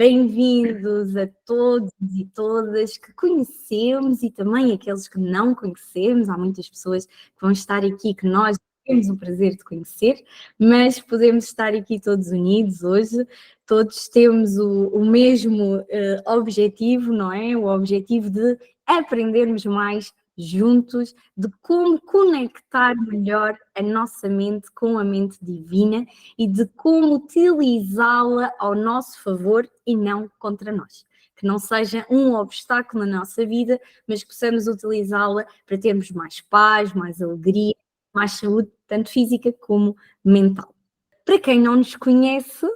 Bem-vindos a todos e todas que conhecemos e também aqueles que não conhecemos. Há muitas pessoas que vão estar aqui que nós temos o prazer de conhecer, mas podemos estar aqui todos unidos hoje. Todos temos o mesmo objetivo, não é? O objetivo de aprendermos mais juntos, de como conectar melhor a nossa mente com a mente divina e de como utilizá-la ao nosso favor e não contra nós. Que não seja um obstáculo na nossa vida, mas que possamos utilizá-la para termos mais paz, mais alegria, mais saúde, tanto física como mental. Para quem não nos conhece,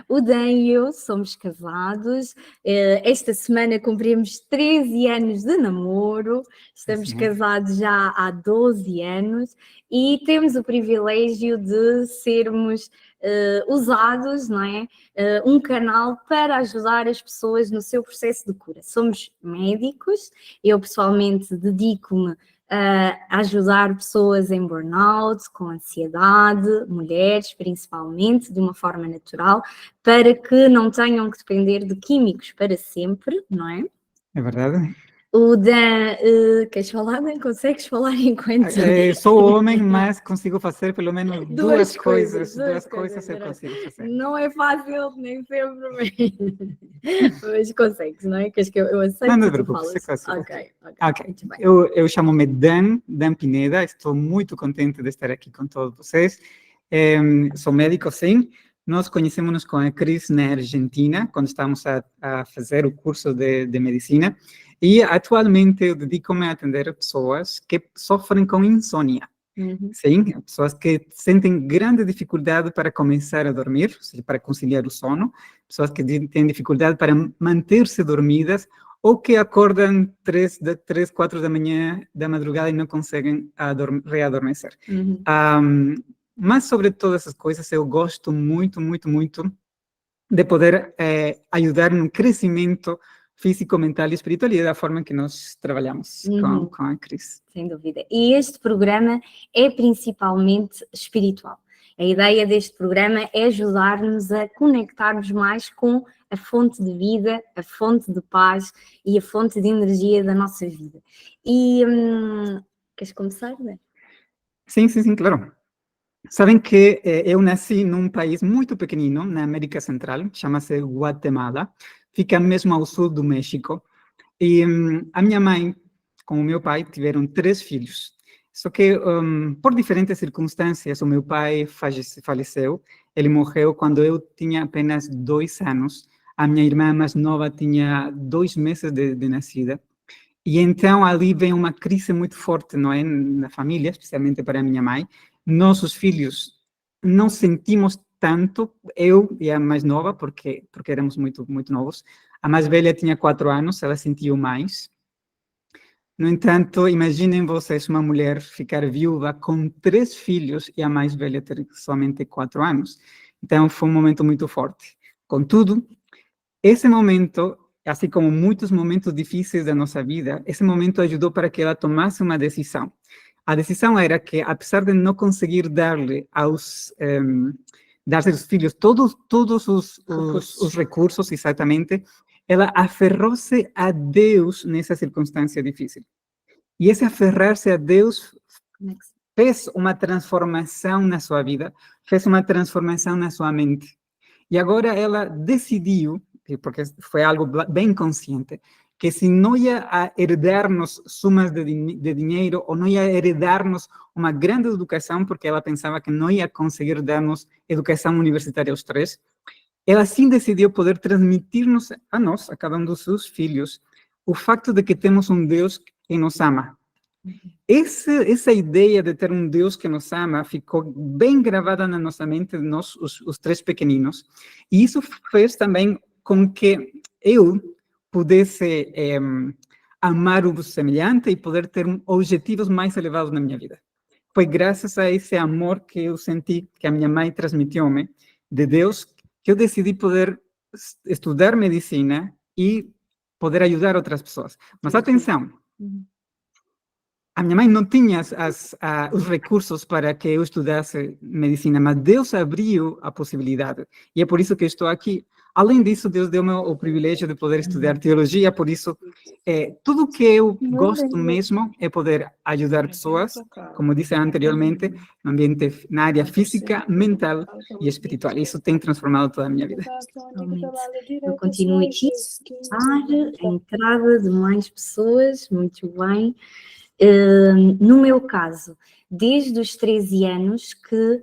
o Dan e eu somos casados. Esta semana cumprimos 13 anos de namoro, estamos casados já há 12 anos e temos o privilégio de sermos usados, não é? Um canal para ajudar as pessoas no seu processo de cura. Somos médicos, eu pessoalmente dedico-me a ajudar pessoas em burnout, com ansiedade, mulheres principalmente, de uma forma natural, para que não tenham que depender de químicos para sempre, não é? É verdade. O Dan, queres falar, Dan? Consegues falar enquanto... Sou homem, mas consigo fazer pelo menos duas coisas eu consigo fazer. Não é fácil, nem sempre, mas consegues, não é? Queres que eu aceito? Não te preocupes, você consigo. Ok. Muito bem. Eu chamo-me Dan Pineda, estou muito contente de estar aqui com todos vocês. Sou médico, sim. Nós conhecemos com a Cris na Argentina, quando estávamos a fazer o curso de medicina. E atualmente eu dedico-me a atender pessoas que sofrem com insônia. Sim, pessoas que sentem grande dificuldade para começar a dormir, ou seja, para conciliar o sono, pessoas que têm dificuldade para manter-se dormidas ou que acordam 3, 4 da manhã, da madrugada e não conseguem readormecer. Mas sobre todas essas coisas, eu gosto muito de poder ajudar no crescimento físico, mental e espiritual, e é da forma que nós trabalhamos com a Cris. Sem dúvida. E este programa é principalmente espiritual. A ideia deste programa é ajudar-nos a conectarmos mais com a fonte de vida, a fonte de paz e a fonte de energia da nossa vida. E queres começar, né? Sim, claro. Sabem que eu nasci num país muito pequenino, na América Central, chama-se Guatemala, fica mesmo ao sul do México, e a minha mãe, com o meu pai, tiveram 3 filhos. Só que, por diferentes circunstâncias, o meu pai faleceu, ele morreu quando eu tinha apenas 2 anos, a minha irmã mais nova tinha 2 meses de nascida, e então ali vem uma crise muito forte, não é, na família, especialmente para a minha mãe. Nossos filhos não sentimos tanto, eu e a mais nova, porque éramos muito novos. A mais velha tinha 4 anos, ela sentiu mais. No entanto, imaginem vocês uma mulher ficar viúva com 3 filhos e a mais velha ter somente 4 anos. Então, foi um momento muito forte. Contudo, esse momento, assim como muitos momentos difíceis da nossa vida, esse momento ajudou para que ela tomasse uma decisão. A decisão era que, apesar de não conseguir dar-lhe aos filhos todos os recursos, exatamente, ela aferrou-se a Deus nessa circunstância difícil. E esse aferrar-se a Deus fez uma transformação na sua vida, fez uma transformação na sua mente. E agora ela decidiu, porque foi algo bem consciente, que se não ia herdarnos sumas de dinheiro ou não ia herdarnos uma grande educação, porque ela pensava que não ia conseguir darnos educação universitária aos 3, ela sim decidiu poder transmitir-nos a nós, a cada um dos seus filhos, o facto de que temos um Deus que nos ama. Essa ideia de ter um Deus que nos ama ficou bem gravada na nossa mente, nós, os 3 pequeninos, e isso fez também com que eu pudesse amar o semelhante e poder ter objetivos mais elevados na minha vida. Foi graças a esse amor que eu senti, que a minha mãe transmitiu-me, de Deus, que eu decidi poder estudar medicina e poder ajudar outras pessoas. Mas atenção, a minha mãe não tinha os recursos para que eu estudasse medicina, mas Deus abriu a possibilidade. E é por isso que estou aqui. Além disso, Deus deu-me o privilégio de poder estudar teologia, por isso, tudo que eu gosto mesmo é poder ajudar pessoas, como disse anteriormente, no ambiente, na área física, mental e espiritual. Isso tem transformado toda a minha vida. Realmente. Eu continuo aqui a entrada de mais pessoas, muito bem. No meu caso, desde os 13 anos que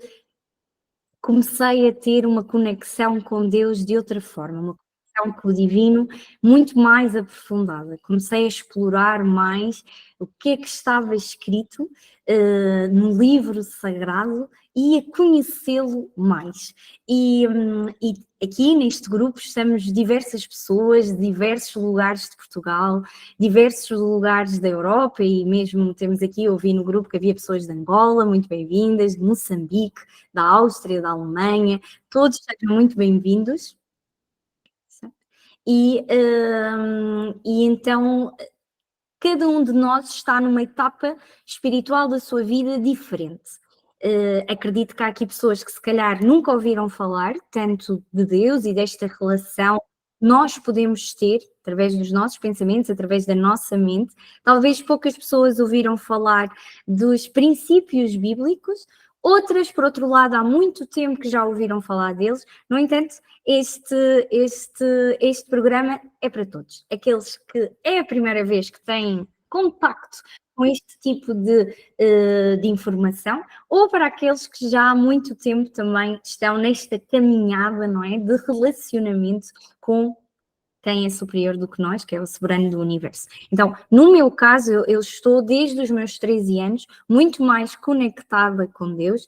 comecei a ter uma conexão com Deus de outra forma, uma conexão com o divino muito mais aprofundada. Comecei a explorar mais o que é que estava escrito no livro sagrado e a conhecê-lo mais. E aqui neste grupo estamos diversas pessoas de diversos lugares de Portugal, diversos lugares da Europa, e mesmo temos aqui, eu vi no grupo que havia pessoas de Angola, muito bem-vindas, de Moçambique, da Áustria, da Alemanha, todos sejam muito bem-vindos. E então cada um de nós está numa etapa espiritual da sua vida diferente. Acredito que há aqui pessoas que se calhar nunca ouviram falar tanto de Deus e desta relação que nós podemos ter através dos nossos pensamentos, através da nossa mente. Talvez poucas pessoas ouviram falar dos princípios bíblicos, outras, por outro lado, há muito tempo que já ouviram falar deles. No entanto, este programa é para todos. Aqueles que é a primeira vez que têm contacto com este tipo de informação, ou para aqueles que já há muito tempo também estão nesta caminhada, não é, de relacionamento com quem é superior do que nós, que é o soberano do universo. Então, no meu caso, eu estou desde os meus 13 anos muito mais conectada com Deus,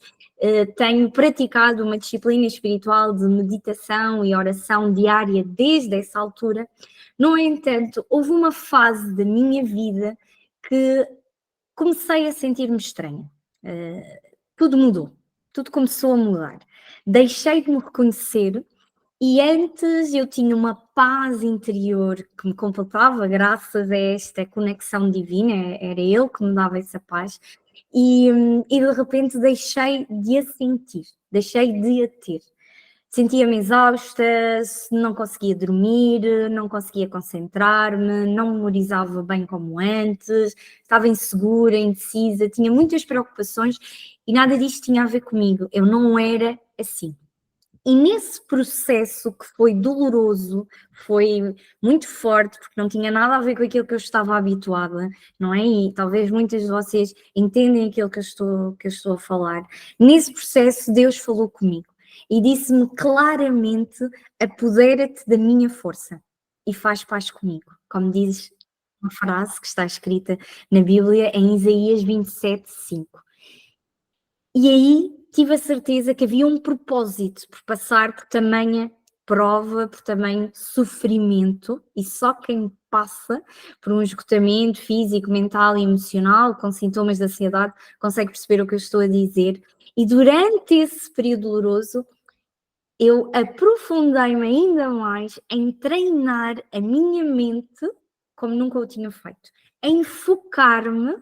tenho praticado uma disciplina espiritual de meditação e oração diária desde essa altura. No entanto, houve uma fase da minha vida que comecei a sentir-me estranha. Tudo mudou, tudo começou a mudar. Deixei de me reconhecer. E antes eu tinha uma paz interior que me completava, graças a esta conexão divina, era Ele que me dava essa paz, e de repente deixei de a sentir, deixei de a ter. Sentia-me exausta, não conseguia dormir, não conseguia concentrar-me, não memorizava bem como antes, estava insegura, indecisa, tinha muitas preocupações e nada disto tinha a ver comigo, eu não era assim. E nesse processo que foi doloroso, foi muito forte, porque não tinha nada a ver com aquilo que eu estava habituada, não é? E talvez muitas de vocês entendem aquilo que eu estou a falar. Nesse processo, Deus falou comigo e disse-me claramente: apodera-te da minha força e faz paz comigo. Como diz uma frase que está escrita na Bíblia, em Isaías 27:5. E aí tive a certeza que havia um propósito por passar por tamanha prova, por tamanho sofrimento, e só quem passa por um esgotamento físico, mental e emocional, com sintomas de ansiedade, consegue perceber o que eu estou a dizer. E durante esse período doloroso, eu aprofundei-me ainda mais em treinar a minha mente como nunca o tinha feito, em focar-me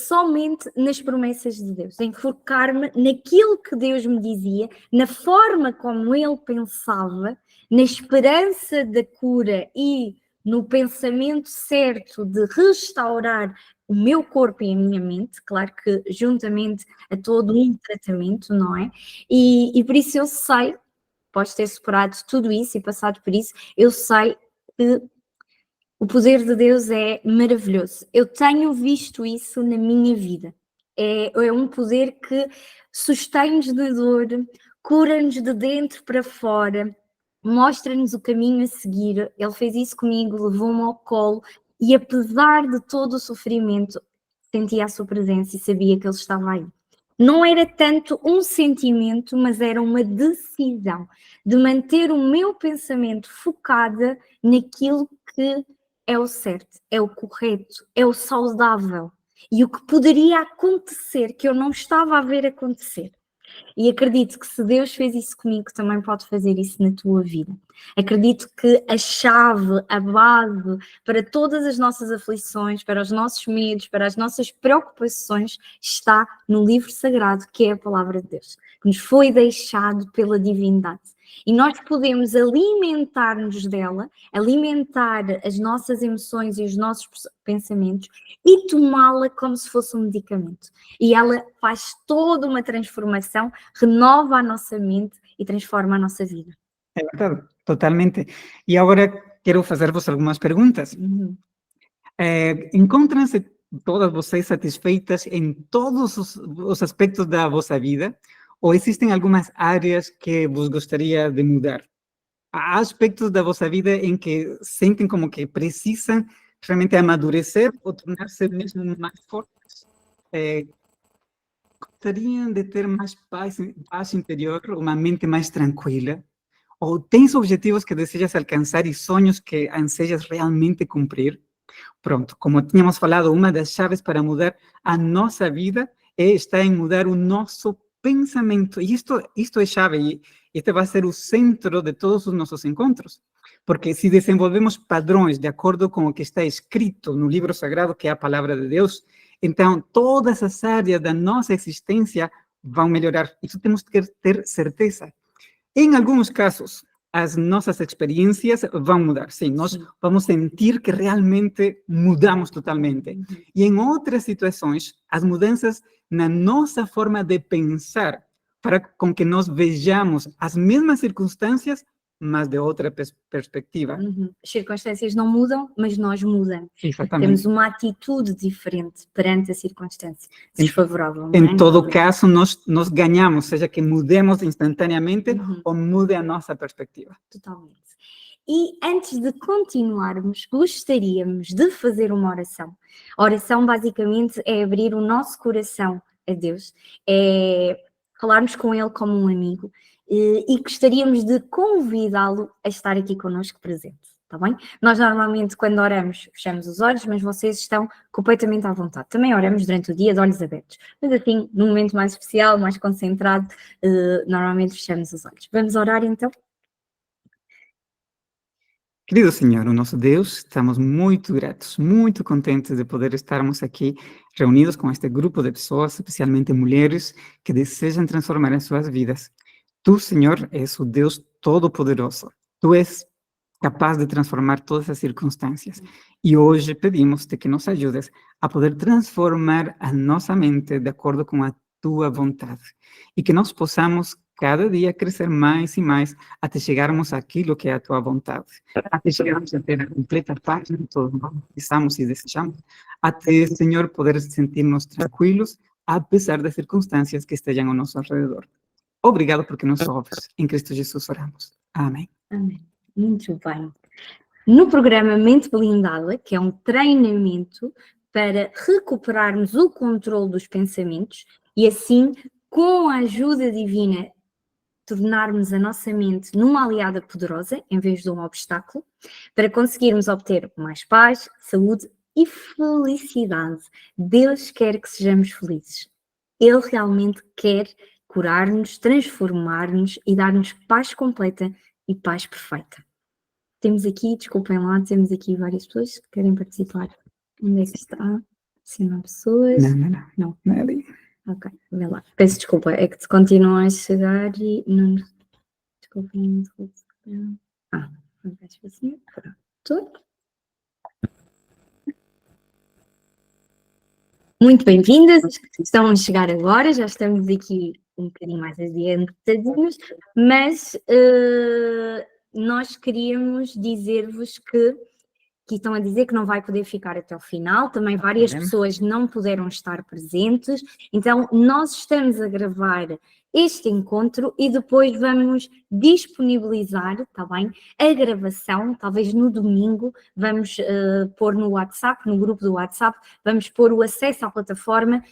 somente nas promessas de Deus, em focar-me naquilo que Deus me dizia, na forma como Ele pensava, na esperança da cura e no pensamento certo de restaurar o meu corpo e a minha mente, claro que juntamente a todo um tratamento, não é? E por isso eu sei, após ter superado tudo isso e passado por isso, eu sei que o poder de Deus é maravilhoso. Eu tenho visto isso na minha vida. É um poder que sustém-nos da dor, cura-nos de dentro para fora, mostra-nos o caminho a seguir. Ele fez isso comigo, levou-me ao colo e apesar de todo o sofrimento, sentia a sua presença e sabia que Ele estava aí. Não era tanto um sentimento, mas era uma decisão de manter o meu pensamento focada naquilo que é o certo, é o correto, é o saudável. E o que poderia acontecer, que eu não estava a ver acontecer. E acredito que se Deus fez isso comigo, também pode fazer isso na tua vida. Acredito que a chave, a base para todas as nossas aflições, para os nossos medos, para as nossas preocupações, está no livro sagrado, que é a palavra de Deus, que nos foi deixado pela divindade. E nós podemos alimentar-nos dela, alimentar as nossas emoções e os nossos pensamentos e tomá-la como se fosse um medicamento. E ela faz toda uma transformação, renova a nossa mente e transforma a nossa vida. É verdade, totalmente. E agora quero fazer-vos algumas perguntas. Encontram-se todas vocês satisfeitas em todos os aspectos da vossa vida? Ou existem algumas áreas que vos gostaria de mudar? Há aspectos da vossa vida em que sentem como que precisam realmente amadurecer ou tornar-se mesmo mais fortes? Gostariam de ter mais paz interior, uma mente mais tranquila? Ou tens objetivos que desejas alcançar e sonhos que ansejas realmente cumprir? Pronto, como tínhamos falado, uma das chaves para mudar a nossa vida está em mudar o nosso pensamento. E isto é chave, e este vai ser o centro de todos os nossos encontros. Porque se desenvolvemos padrões de acordo com o que está escrito no livro sagrado, que é a palavra de Deus, então todas as áreas da nossa existência vão melhorar. Isso temos que ter certeza. Em alguns casos, as nossas experiências vão mudar. Sim, nós vamos sentir que realmente mudamos totalmente. E em outras situações, as mudanças na nossa forma de pensar, para com que nós vejamos as mesmas circunstâncias, mas de outra perspectiva. As circunstâncias não mudam, mas nós mudamos. Exatamente. Temos uma atitude diferente perante a circunstância desfavorável. Em todo caso, nós ganhamos, seja que mudemos instantaneamente ou mude a nossa perspectiva. Totalmente. E antes de continuarmos, gostaríamos de fazer uma oração. A oração basicamente é abrir o nosso coração a Deus, é falarmos com Ele como um amigo e gostaríamos de convidá-lo a estar aqui connosco presente, está bem? Nós normalmente quando oramos fechamos os olhos, mas vocês estão completamente à vontade. Também oramos durante o dia de olhos abertos, mas assim, num momento mais especial, mais concentrado, normalmente fechamos os olhos. Vamos orar então? Querido Senhor, o nosso Deus, estamos muito gratos, muito contentes de poder estarmos aqui reunidos com este grupo de pessoas, especialmente mulheres, que desejam transformar as suas vidas. Tu, Senhor, és o Deus Todo-Poderoso. Tu és capaz de transformar todas as circunstâncias. E hoje pedimos-te que nos ajudes a poder transformar a nossa mente de acordo com a tua vontade. E que nós possamos cada dia crescer mais e mais até chegarmos àquilo que é a tua vontade. Até chegarmos a ter a completa paz em tudo que precisamos e desejamos. Até, Senhor, poder sentir-nos tranquilos, apesar das circunstâncias que estejam ao nosso redor. Obrigado porque nos ouves. Em Cristo Jesus oramos. Amém. Amém. Muito bem. No programa Mente Blindada, que é um treinamento para recuperarmos o controle dos pensamentos e assim, com a ajuda divina, tornarmos a nossa mente numa aliada poderosa, em vez de um obstáculo, para conseguirmos obter mais paz, saúde e felicidade. Deus quer que sejamos felizes. Ele realmente quer curar-nos, transformar-nos e dar-nos paz completa e paz perfeita. Temos aqui, desculpem lá, temos aqui várias pessoas que querem participar. Onde é que está? Se não há pessoas. Não é ali. Ok, vê lá. Peço desculpa, é que continuam a chegar e não. Desculpem. Não peço assim. Pronto. Muito bem-vindas, as que estão a chegar agora, já estamos aqui um bocadinho mais adiantadinhos, mas nós queríamos dizer-vos que estão a dizer que não vai poder ficar até o final, também várias pessoas não puderam estar presentes, então nós estamos a gravar este encontro e depois vamos disponibilizar, está bem, a gravação, talvez no domingo, vamos pôr no WhatsApp, no grupo do WhatsApp, vamos pôr o acesso à plataforma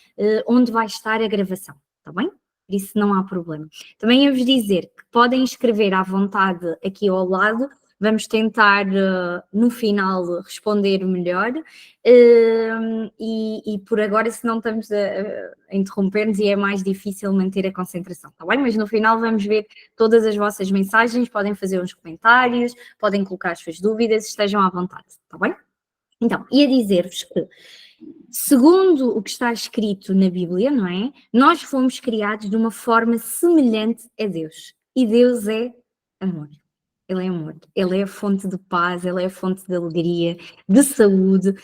onde vai estar a gravação, está bem? Por isso não há problema. Também eu vos dizer que podem escrever à vontade aqui ao lado, vamos tentar no final responder melhor e por agora se não estamos a interromper-nos e é mais difícil manter a concentração, está bem? Mas no final vamos ver todas as vossas mensagens, podem fazer uns comentários, podem colocar as suas dúvidas, estejam à vontade, está bem? Então, ia dizer-vos que segundo o que está escrito na Bíblia, não é? Nós fomos criados de uma forma semelhante a Deus. E Deus é Amor. Ele é amor. Ele é a fonte de paz, ele é a fonte de alegria, de saúde.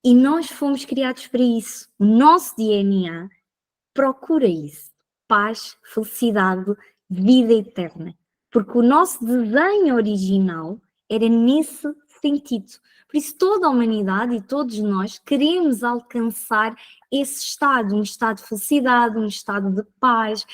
E nós fomos criados para isso. O nosso DNA procura isso. Paz, felicidade, vida eterna. Porque o nosso desenho original era nesse sentido. Por isso toda a humanidade e todos nós queremos alcançar esse estado, um estado de felicidade, um estado de paz.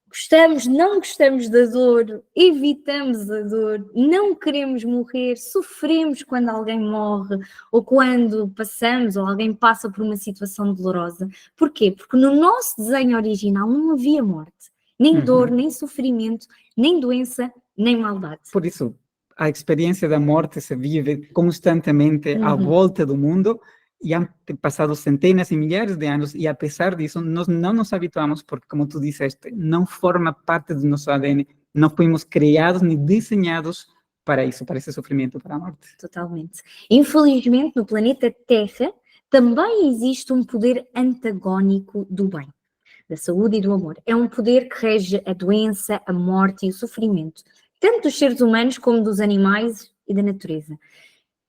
Gostamos, não gostamos da dor, evitamos a dor, não queremos morrer, sofremos quando alguém morre ou quando passamos ou alguém passa por uma situação dolorosa. Porquê? Porque no nosso desenho original não havia morte, nem dor, nem sofrimento, nem doença, nem maldade. Por isso, a experiência da morte se vive constantemente à volta do mundo e han passado centenas e milhares de anos e, apesar disso, nós não nos habituamos porque, como tu disseste, não forma parte do nosso ADN, não fomos criados nem desenhados para isso, para esse sofrimento, para a morte. Totalmente. Infelizmente, no planeta Terra também existe um poder antagónico do bem, da saúde e do amor. É um poder que rege a doença, a morte e o sofrimento, tanto dos seres humanos como dos animais e da natureza.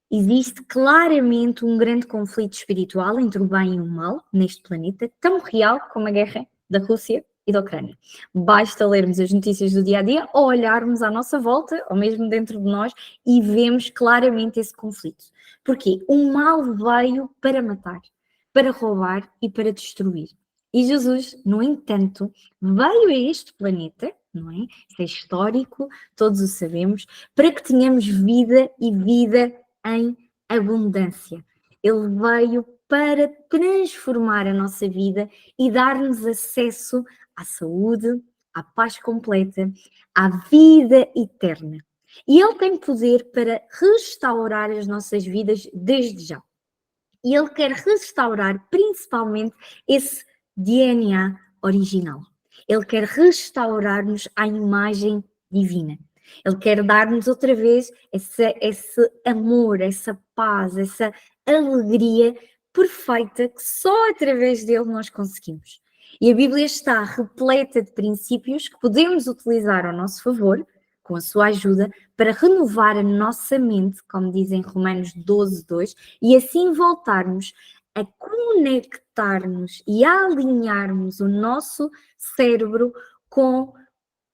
Existe claramente um grande conflito espiritual entre o bem e o mal neste planeta, tão real como a guerra da Rússia e da Ucrânia. Basta lermos as notícias do dia a dia ou olharmos à nossa volta, ou mesmo dentro de nós, e vemos claramente esse conflito. Porque o mal veio para matar, para roubar e para destruir. E Jesus, no entanto, veio a este planeta, não é? Isso é histórico, todos o sabemos, para que tenhamos vida e vida em abundância. Ele veio para transformar a nossa vida e dar-nos acesso à saúde, à paz completa, à vida eterna. E Ele tem poder para restaurar as nossas vidas desde já. E Ele quer restaurar principalmente esse DNA original. Ele quer restaurar-nos à imagem divina. Ele quer dar-nos outra vez esse amor, essa paz, essa alegria perfeita que só através dele nós conseguimos. E a Bíblia está repleta de princípios que podemos utilizar ao nosso favor, com a sua ajuda, para renovar a nossa mente, como diz em Romanos 12:2, e assim voltarmos a conectar-nos e a alinharmos o nosso cérebro com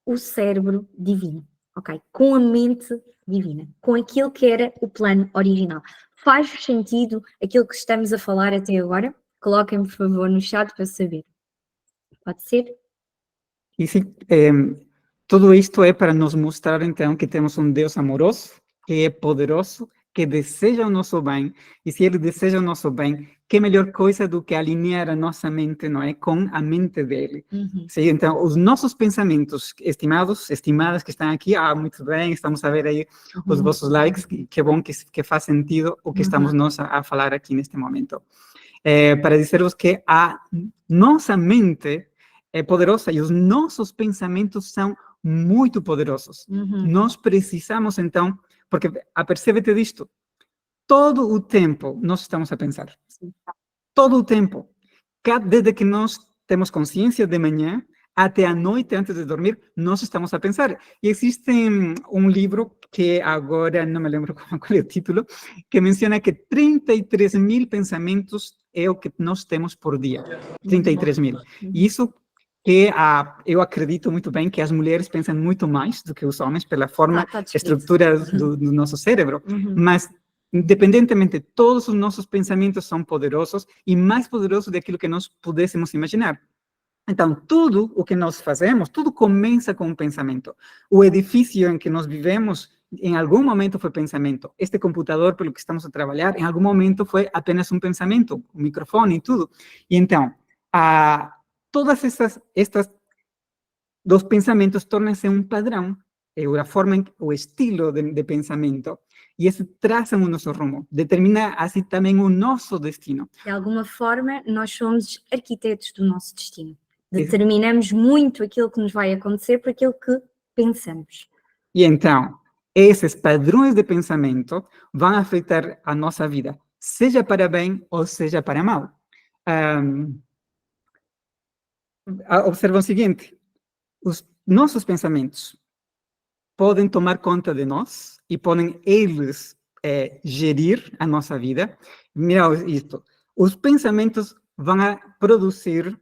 o cérebro divino, ok? Com a mente divina, com aquilo que era o plano original. Faz sentido aquilo que estamos a falar até agora? Coloquem, por favor, no chat para saber. Pode ser? E sim, tudo isto é para nos mostrar, então, que temos um Deus amoroso, que é poderoso, que deseja o nosso bem, e se Ele deseja o nosso bem, que melhor coisa do que alinhar a nossa mente, não é, com a mente dele. Sim, então, os nossos pensamentos, estimadas que estão aqui, muito bem, estamos a ver aí os vossos likes, que bom que faz sentido o que estamos nós a falar aqui neste momento. Para dizer-vos que a nossa mente é poderosa e os nossos pensamentos são muito poderosos. Nós precisamos, então, porque apercebe-te disto, todo o tempo nós estamos a pensar. Todo o tempo. Desde que nós temos consciência de manhã até a noite antes de dormir, nós estamos a pensar. E existe um livro que agora não me lembro qual é o título, que menciona que 33 mil pensamentos é o que nós temos por dia. 33 mil. E isso que eu acredito muito bem que as mulheres pensam muito mais do que os homens pela forma, estrutura do nosso cérebro, mas independentemente, todos os nossos pensamentos são poderosos e mais poderosos daquilo que nós pudéssemos imaginar. Então, tudo o que nós fazemos, tudo começa com um pensamento. O edifício em que nós vivemos, em algum momento foi pensamento. Este computador pelo que estamos a trabalhar, em algum momento foi apenas um pensamento, o microfone e tudo. E então, todas estas dos pensamentos tornam-se um padrão, a forma, o estilo de pensamento, e isso traça o nosso rumo, determina assim também o nosso destino. De alguma forma, nós somos arquitetos do nosso destino. Determinamos muito aquilo que nos vai acontecer por aquilo que pensamos. E então, esses padrões de pensamento vão afetar a nossa vida, seja para bem ou seja para mal. Observa o seguinte, os nossos pensamentos podem tomar conta de nós e podem eles gerir a nossa vida. Mira isto, os pensamentos vão a produzir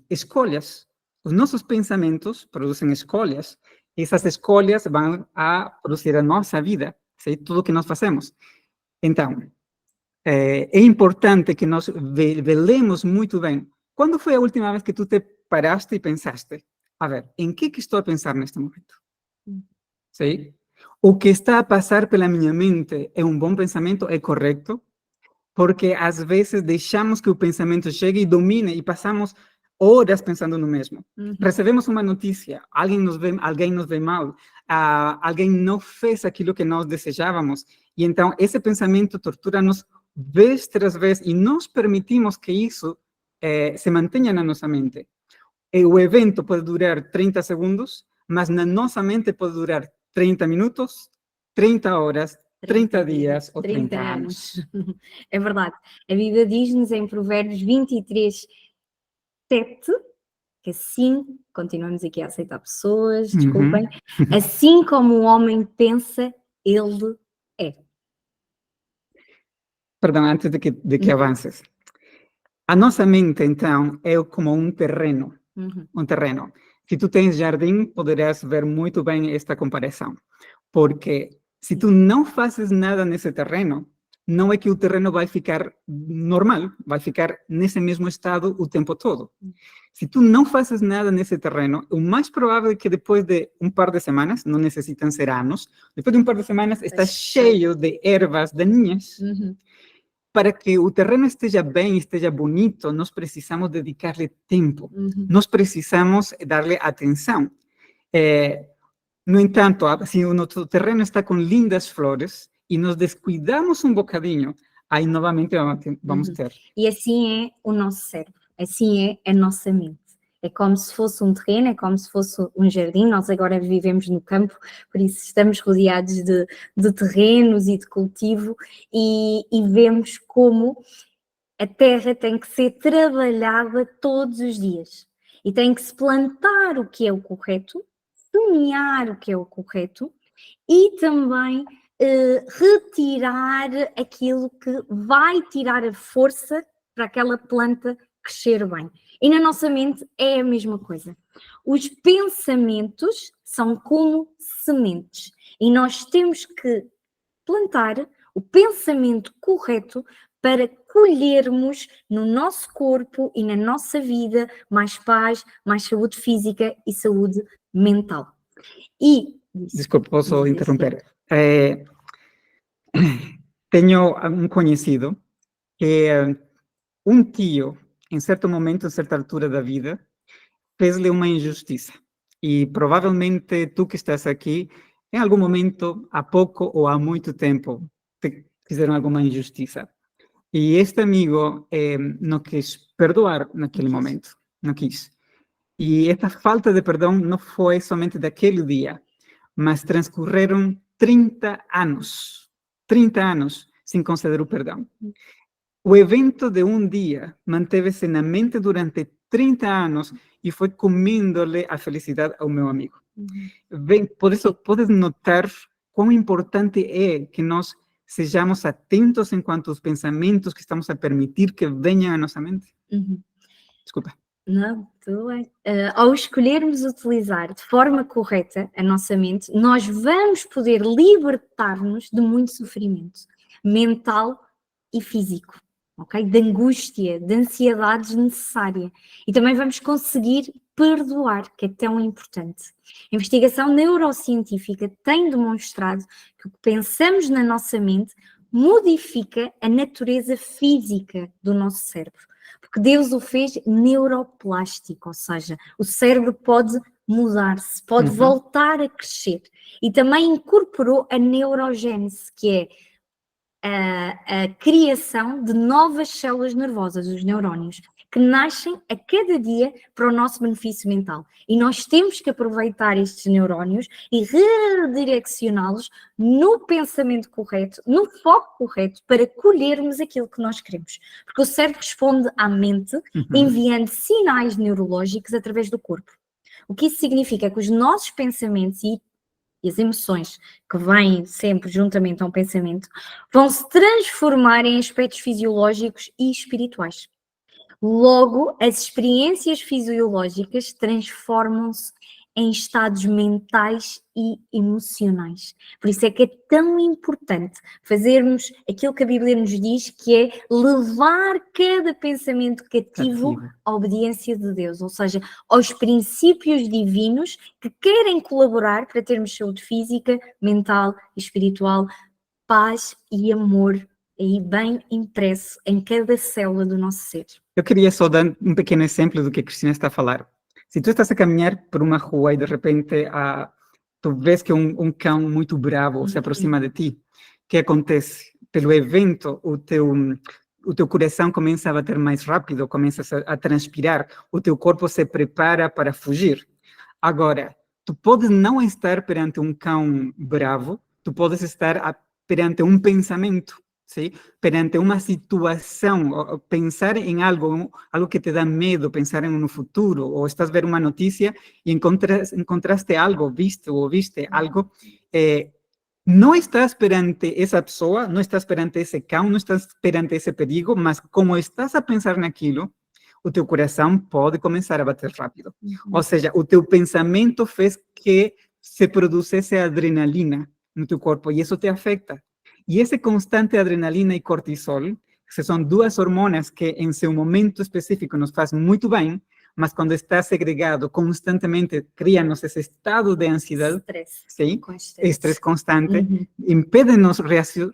escolhas. Os nossos pensamentos produzem escolhas. Essas escolhas vão a produzir a nossa vida, sim? Tudo o que nós fazemos. Então, é importante que nós velemos muito bem. Quando foi a última vez que tu te paraste e pensaste, a ver, em que estou a pensar neste momento? Sim? O que está a passar pela minha mente é um bom pensamento? É correto? Porque às vezes deixamos que o pensamento chegue e domine e passamos horas pensando no mesmo. Recebemos uma notícia, alguém nos vê mal, alguém não fez aquilo que nós desejávamos, e então esse pensamento tortura-nos vez tras vez e nós permitimos que isso se mantenha na nossa mente. E o evento pode durar 30 segundos, mas na nossa mente pode durar 30 minutos, 30 horas, 30 dias ou 30 anos. É verdade. A Bíblia diz-nos em Provérbios 23, 7, que assim, continuamos aqui a aceitar pessoas, desculpem, assim como o homem pensa, ele é. Perdão, antes de que avances. A nossa mente, então, é como um terreno. Um terreno. Se tu tens jardim, poderás ver muito bem esta comparação. Porque se tu não fazes nada nesse terreno, não é que o terreno vai ficar normal, vai ficar nesse mesmo estado o tempo todo. Se tu não fazes nada nesse terreno, o mais provável é que depois de um par de semanas, não necessitam ser anos, depois de um par de semanas está cheio de ervas daninhas. Para que o terreno esteja bem, esteja bonito, nós precisamos dedicar-lhe tempo. Nós precisamos dar-lhe atenção. No entanto, se o nosso terreno está com lindas flores e nos descuidamos um bocadinho, aí novamente vamos ter. E assim é o nosso cérebro, assim é a nossa mente. É como se fosse um terreno, é como se fosse um jardim. Nós agora vivemos no campo, por isso estamos rodeados de terrenos e de cultivo e vemos como a terra tem que ser trabalhada todos os dias. E tem que se plantar o que é o correto, semear o que é o correto e também retirar aquilo que vai tirar a força para aquela planta crescer bem. E na nossa mente é a mesma coisa. Os pensamentos são como sementes e nós temos que plantar o pensamento correto para colhermos no nosso corpo e na nossa vida mais paz, mais saúde física e saúde mental. Desculpe, posso interromper? Tenho um conhecido que um tio, em certo momento, em certa altura da vida, fez-lhe uma injustiça. E provavelmente tu que estás aqui, em algum momento, há pouco ou há muito tempo, te fizeram alguma injustiça. E este amigo não quis perdoar naquele momento, não quis. E esta falta de perdão não foi somente daquele dia, mas transcorreram 30 anos sem conceder o perdão. O evento de um dia manteve-se na mente durante 30 anos e foi comendo-lhe a felicidade ao meu amigo. Bem, por isso, podes notar quão importante é que nós sejamos atentos enquanto os pensamentos que estamos a permitir que venham à nossa mente. Desculpa. Não, tudo bem. Ao escolhermos utilizar de forma correta a nossa mente, nós vamos poder libertar-nos de muito sofrimento mental e físico, ok? De angústia, de ansiedade desnecessária. E também vamos conseguir perdoar, que é tão importante. A investigação neurocientífica tem demonstrado que o que pensamos na nossa mente modifica a natureza física do nosso cérebro. Porque Deus o fez neuroplástico, ou seja, o cérebro pode mudar-se, pode voltar a crescer. E também incorporou a neurogênese, que é a criação de novas células nervosas, os neurónios, que nascem a cada dia para o nosso benefício mental. E nós temos que aproveitar estes neurónios e redirecioná-los no pensamento correto, no foco correto, para colhermos aquilo que nós queremos. Porque o cérebro responde à mente enviando sinais neurológicos através do corpo. O que isso significa é que os nossos pensamentos e as emoções que vêm sempre juntamente a um pensamento vão se transformar em aspectos fisiológicos e espirituais. Logo, as experiências fisiológicas transformam-se em estados mentais e emocionais. Por isso é que é tão importante fazermos aquilo que a Bíblia nos diz, que é levar cada pensamento cativo à obediência de Deus, ou seja, aos princípios divinos que querem colaborar para termos saúde física, mental e espiritual, paz e amor aí bem impresso em cada célula do nosso ser. Eu queria só dar um pequeno exemplo do que a Cristina está a falar. Se tu estás a caminhar por uma rua e de repente tu vês que um cão muito bravo se aproxima de ti, o que acontece? Pelo evento, o teu coração começa a bater mais rápido, começa a transpirar, o teu corpo se prepara para fugir. Agora, tu podes não estar perante um cão bravo, tu podes estar perante um pensamento, sim? Perante uma situação, pensar em algo que te dá medo, pensar em um futuro, ou estás a ver uma notícia e encontraste algo, viste algo, não estás perante essa pessoa, não estás perante esse cão, não estás perante esse perigo, mas como estás a pensar naquilo, o teu coração pode começar a bater rápido. Ou seja, o teu pensamento fez que se produzisse adrenalina no teu corpo e isso te afeta. E esse constante adrenalina e cortisol, que são duas hormonas que em seu momento específico nos faz muito bem, mas quando está segregado constantemente, cria-nos esse estado de ansiedade, estresse constante, impede-nos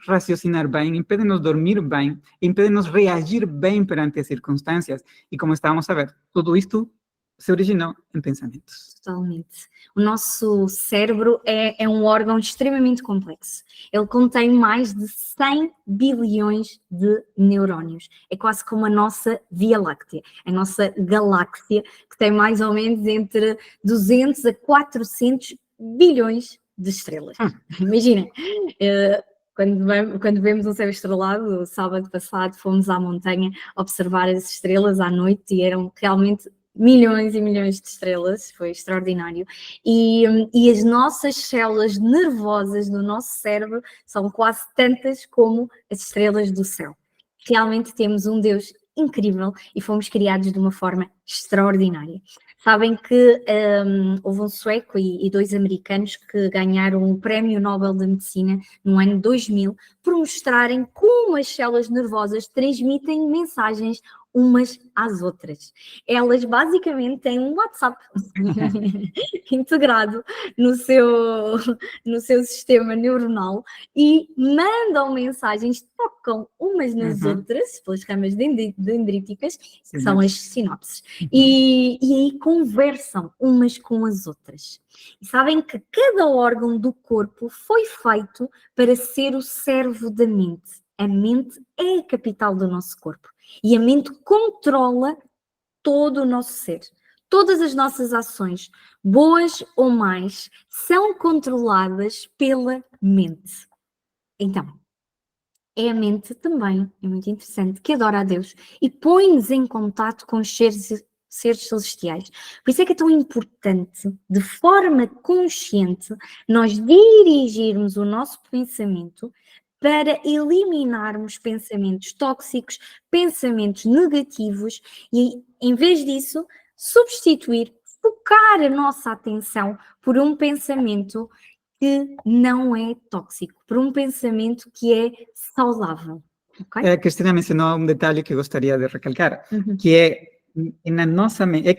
raciocinar bem, impede-nos dormir bem, impede-nos reagir bem perante as circunstâncias. E como estávamos a ver, tudo isto se originou em pensamentos. Totalmente. O nosso cérebro é um órgão extremamente complexo. Ele contém mais de 100 bilhões de neurónios. É quase como a nossa Via Láctea, a nossa galáxia, que tem mais ou menos entre 200 a 400 bilhões de estrelas. Imaginem, quando vemos um céu estrelado, o sábado passado fomos à montanha observar as estrelas à noite e eram realmente milhões e milhões de estrelas, foi extraordinário. E as nossas células nervosas do nosso cérebro são quase tantas como as estrelas do céu. Realmente temos um Deus incrível e fomos criados de uma forma extraordinária. Sabem que houve um sueco e dois americanos que ganharam o Prémio Nobel de Medicina no ano 2000 por mostrarem como as células nervosas transmitem mensagens umas às outras. Elas basicamente têm um WhatsApp integrado no seu sistema neuronal e mandam mensagens, tocam umas nas outras, pelas ramas dendríticas, que são as sinapses, e aí conversam umas com as outras. E sabem que cada órgão do corpo foi feito para ser o servo da mente. A mente é a capital do nosso corpo. E a mente controla todo o nosso ser. Todas as nossas ações, boas ou más, são controladas pela mente. Então, é a mente também, é muito interessante, que adora a Deus e põe-nos em contato com os seres celestiais. Por isso é que é tão importante, de forma consciente, nós dirigirmos o nosso pensamento para eliminarmos pensamentos tóxicos, pensamentos negativos e, em vez disso, substituir, focar a nossa atenção por um pensamento que não é tóxico, por um pensamento que é saudável. Okay? Cristina mencionou um detalhe que gostaria de recalcar, que é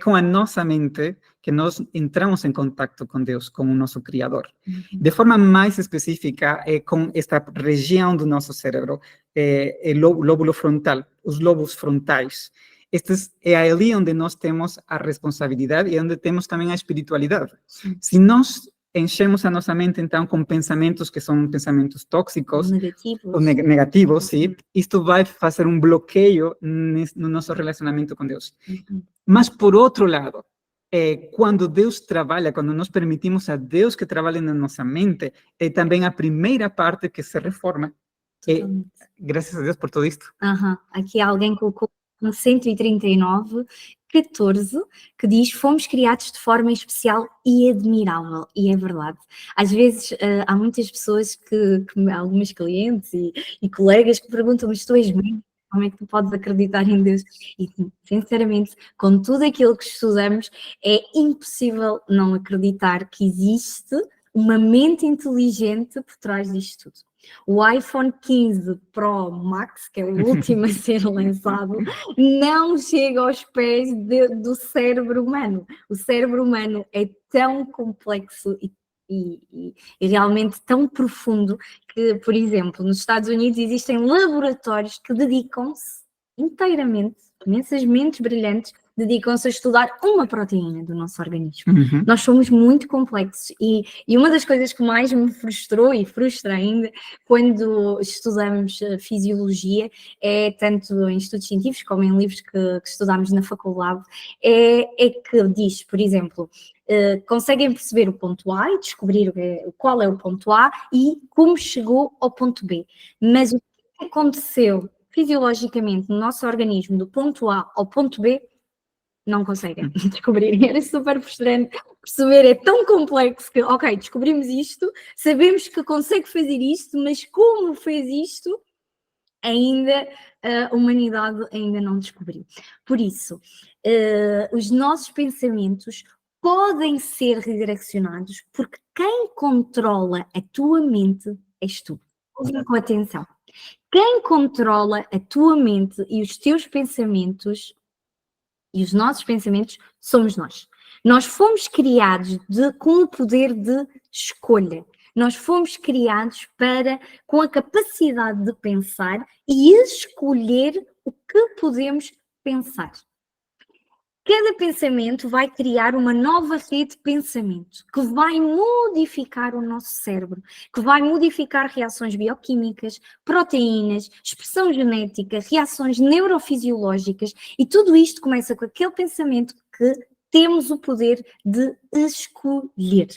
com a nossa mente que nós entramos em contato com Deus, com o nosso Criador. De forma mais específica, com esta região do nosso cérebro, o lóbulo frontal, os lobos frontais. É ali onde nós temos a responsabilidade e onde temos também a espiritualidade. Se nós enchemos a nossa mente, então, com pensamentos que são pensamentos tóxicos, negativos, sim, isto vai fazer um bloqueio no nosso relacionamento com Deus. Mas, por outro lado, quando Deus trabalha, quando nós permitimos a Deus que trabalhe na nossa mente, é também a primeira parte que se reforma. Graças a Deus por tudo isto. Aqui alguém colocou 139, 14, que diz: fomos criados de forma especial e admirável. E é verdade. Às vezes há muitas pessoas algumas clientes e colegas que perguntam: mas tu és médico, como é que tu podes acreditar em Deus? E sinceramente, com tudo aquilo que estudamos, é impossível não acreditar que existe uma mente inteligente por trás disto tudo. O iPhone 15 Pro Max, que é o último a ser lançado, não chega aos pés do cérebro humano. O cérebro humano é tão complexo e realmente tão profundo que, por exemplo, nos Estados Unidos existem laboratórios que dedicam-se inteiramente, imensas mentes brilhantes, dedicam-se a estudar uma proteína do nosso organismo. Uhum. Nós somos muito complexos e uma das coisas que mais me frustrou e frustra ainda quando estudamos fisiologia, tanto em estudos científicos como em livros que estudamos na faculdade, é que diz, por exemplo, conseguem perceber o ponto A e descobrir qual é o ponto A e como chegou ao ponto B. Mas o que aconteceu fisiologicamente no nosso organismo do ponto A ao ponto B, não conseguem descobrir. Era super frustrante perceber, é tão complexo que, ok, descobrimos isto, sabemos que consegue fazer isto, mas como fez isto, ainda a humanidade ainda não descobriu. Por isso, os nossos pensamentos podem ser redirecionados, porque quem controla a tua mente és tu. Ouve com atenção. Quem controla a tua mente e os teus pensamentos e os nossos pensamentos somos nós. Nós fomos criados com o poder de escolha. Nós fomos criados com a capacidade de pensar e escolher o que podemos pensar. Cada pensamento vai criar uma nova rede de pensamento que vai modificar o nosso cérebro, que vai modificar reações bioquímicas, proteínas, expressão genética, reações neurofisiológicas, e tudo isto começa com aquele pensamento que temos o poder de escolher.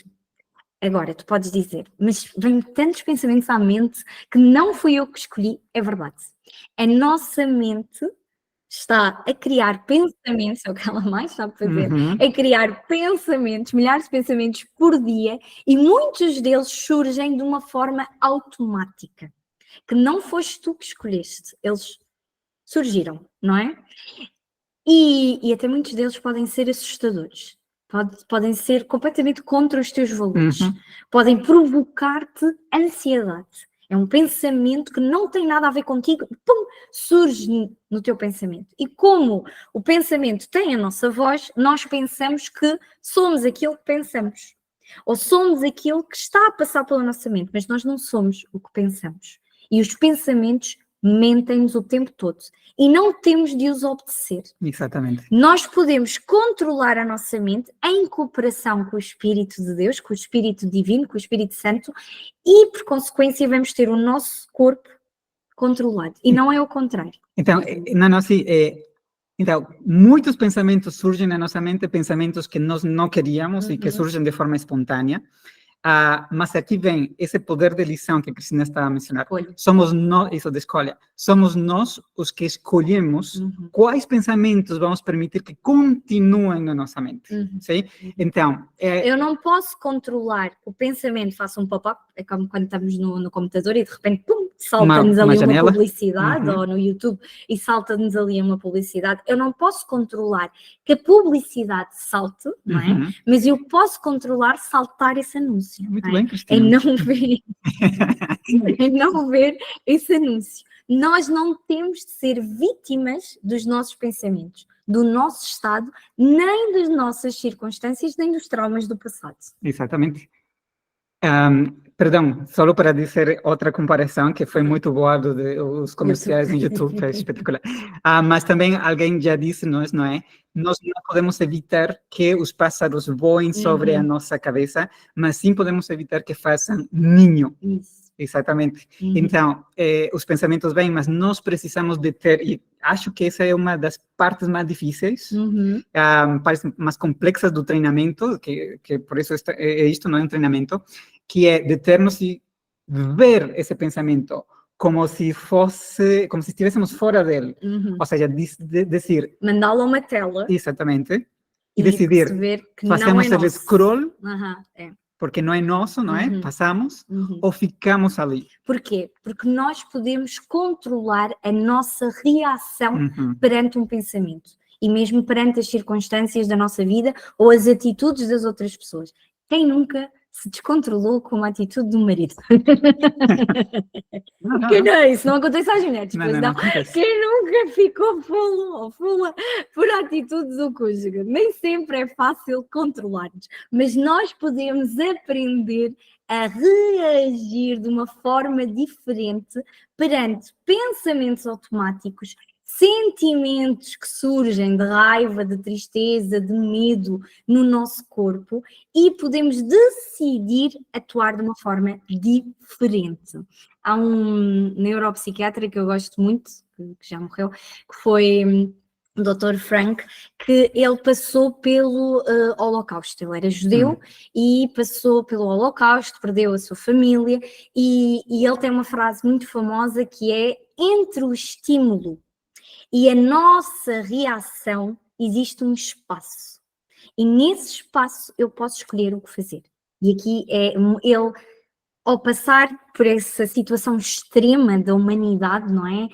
Agora, tu podes dizer, mas vêm tantos pensamentos à mente que não fui eu que escolhi. É verdade. A nossa mente está a criar pensamentos, é o que ela mais sabe fazer, é criar pensamentos, milhares de pensamentos por dia, e muitos deles surgem de uma forma automática, que não foste tu que escolheste, eles surgiram, não é? E até muitos deles podem ser assustadores, podem ser completamente contra os teus valores, podem provocar-te ansiedade. É um pensamento que não tem nada a ver contigo, pum, surge no teu pensamento. E como o pensamento tem a nossa voz, nós pensamos que somos aquilo que pensamos. Ou somos aquilo que está a passar pela nossa mente, mas nós não somos o que pensamos. E os pensamentos mentem-nos o tempo todo. E não temos de os obedecer. Exatamente. Nós podemos controlar a nossa mente em cooperação com o Espírito de Deus, com o Espírito Divino, com o Espírito Santo, e por consequência vamos ter o nosso corpo controlado. E não é o contrário. Então, então, muitos pensamentos surgem na nossa mente, pensamentos que nós não queríamos e que surgem de forma espontânea. Mas aqui vem esse poder de eleição que a Cristina estava a mencionar. Somos nós, isso de escolha, somos nós os que escolhemos quais pensamentos vamos permitir que continuem na nossa mente. Sim? Então, eu não posso controlar o pensamento, faça um pop-up, é como quando estamos no computador e de repente, pum, salta-nos ali uma publicidade, ou no YouTube, e salta-nos ali uma publicidade. Eu não posso controlar que a publicidade salte, não é? Mas eu posso controlar saltar esse anúncio. Muito bem, Cristina. Em não ver esse anúncio. Nós não temos de ser vítimas dos nossos pensamentos, do nosso estado, nem das nossas circunstâncias, nem dos traumas do passado. Exatamente. Perdão, só para dizer outra comparação que foi muito boa dos comerciais no YouTube, é espetacular. Mas também alguém já disse, não é? Nós não podemos evitar que os pássaros voem sobre a nossa cabeça, mas sim podemos evitar que façam ninho. Isso. Exatamente. Então, os pensamentos vêm, mas nós precisamos de ter, e acho que essa é uma das partes mais difíceis, partes mais complexas do treinamento, que por isso isto não é um treinamento, que é deter-nos e ver esse pensamento como se estivéssemos fora dele. Ou seja, dizer... Mandá-lo a uma tela. Exatamente. E decidir decidir, que não fazemos é el nosso. scroll, É. porque não é nosso, não é? Passamos, ou ficamos ali. Porquê? Porque nós podemos controlar a nossa reação perante um pensamento. E mesmo perante as circunstâncias da nossa vida ou as atitudes das outras pessoas. Quem nunca se descontrolou com uma atitude do marido? Isso não acontece às mulheres, não acontece. Quem nunca ficou fula por atitudes do cônjuge? Nem sempre é fácil controlar-nos, mas nós podemos aprender a reagir de uma forma diferente perante pensamentos automáticos, sentimentos que surgem de raiva, de tristeza, de medo no nosso corpo, e podemos decidir atuar de uma forma diferente. Há um neuropsiquiatra que eu gosto muito, que já morreu, que foi o Dr. Frank, que ele passou pelo Holocausto. Ele era judeu e passou pelo Holocausto, perdeu a sua família, e ele tem uma frase muito famosa que é: entre o estímulo e a nossa reação existe um espaço. E nesse espaço eu posso escolher o que fazer. E aqui ele, ao passar por essa situação extrema da humanidade, não é?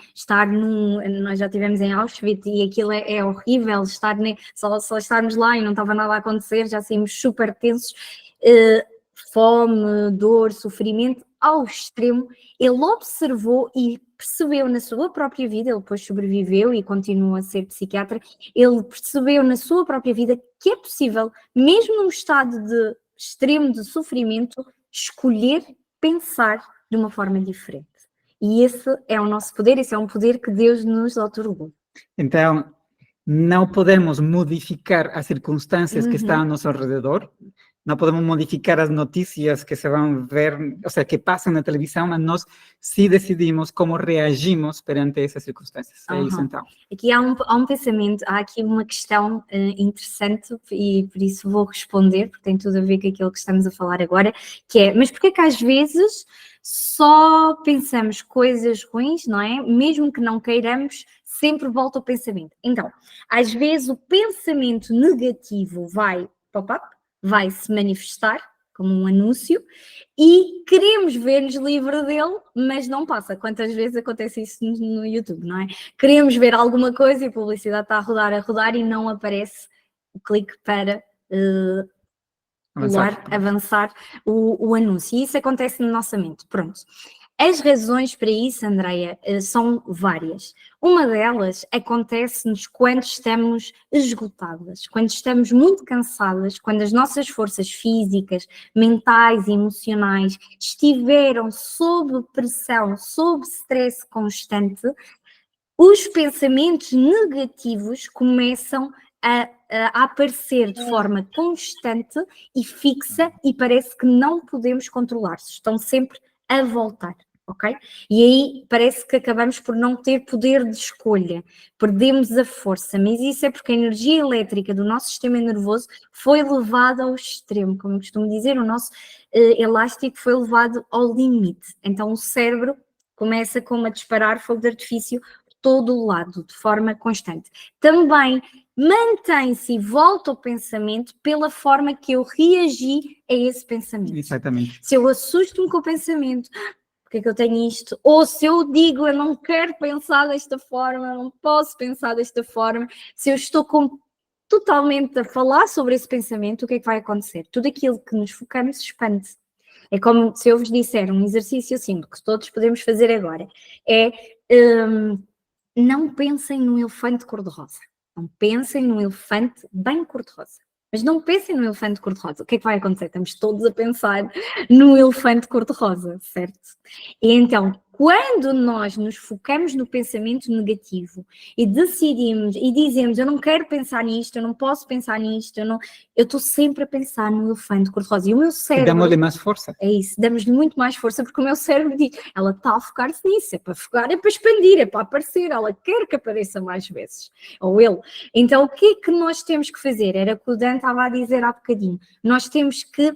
Nós já estivemos em Auschwitz e aquilo é horrível, só estarmos lá e não estava nada a acontecer, já saímos super tensos, fome, dor, sofrimento ao extremo. Ele observou e percebeu na sua própria vida, ele depois sobreviveu e continua a ser psiquiatra, ele percebeu na sua própria vida que é possível, mesmo num estado de extremo de sofrimento, escolher pensar de uma forma diferente. E esse é o nosso poder, esse é um poder que Deus nos otorgou. Então, não podemos modificar as circunstâncias que estão ao nosso redor, não podemos modificar as notícias que se vão ver, ou seja, que passam na televisão, mas nós sim decidimos como reagimos perante essas circunstâncias. É isso, então. Aqui há um pensamento, há aqui uma questão interessante, e por isso vou responder, porque tem tudo a ver com aquilo que estamos a falar agora, que é: mas porquê que às vezes só pensamos coisas ruins, não é? Mesmo que não queiramos, sempre volta o pensamento. Então, às vezes o pensamento negativo vai se manifestar como um anúncio e queremos ver-nos livre dele, mas não passa. Quantas vezes acontece isso no YouTube, não é? Queremos ver alguma coisa e a publicidade está a rodar e não aparece o clique para avançar o anúncio. E isso acontece na nossa mente. Pronto. As razões para isso, Andreia, são várias. Uma delas acontece-nos quando estamos esgotadas, quando estamos muito cansadas, quando as nossas forças físicas, mentais e emocionais estiveram sob pressão, sob stress constante. Os pensamentos negativos começam a aparecer de forma constante e fixa, e parece que não podemos controlar-se, estão sempre a voltar. Ok? E aí parece que acabamos por não ter poder de escolha, perdemos a força, mas isso é porque a energia elétrica do nosso sistema nervoso foi levada ao extremo, como eu costumo dizer, o nosso elástico foi levado ao limite. Então o cérebro começa como a disparar fogo de artifício por todo o lado, de forma constante. Também mantém-se e volta o pensamento pela forma que eu reagi a esse pensamento. Exatamente. Se eu assusto-me com o pensamento, porque é que eu tenho isto? Ou se eu digo, eu não quero pensar desta forma, não posso pensar desta forma, se eu estou totalmente a falar sobre esse pensamento, o que é que vai acontecer? Tudo aquilo que nos focamos se expande. É como se eu vos disser um exercício simples que todos podemos fazer agora. Não pensem num elefante cor-de-rosa. Não pensem num elefante bem cor-de-rosa. Mas não pensem no elefante cor-de-rosa. O que é que vai acontecer? Estamos todos a pensar no elefante cor-de-rosa, certo? E então, quando nós nos focamos no pensamento negativo e decidimos e dizemos: eu não quero pensar nisto, eu não posso pensar nisto, eu estou sempre a pensar no elefante cor-de-rosa. E o meu cérebro... Damos-lhe mais força. É isso, damos-lhe muito mais força, porque o meu cérebro diz: ela está a focar-se nisso, é para focar, é para expandir, é para aparecer, ela quer que apareça mais vezes, ou ele. Então o que é que nós temos que fazer? Era o que o Dan estava a dizer há bocadinho. Nós temos que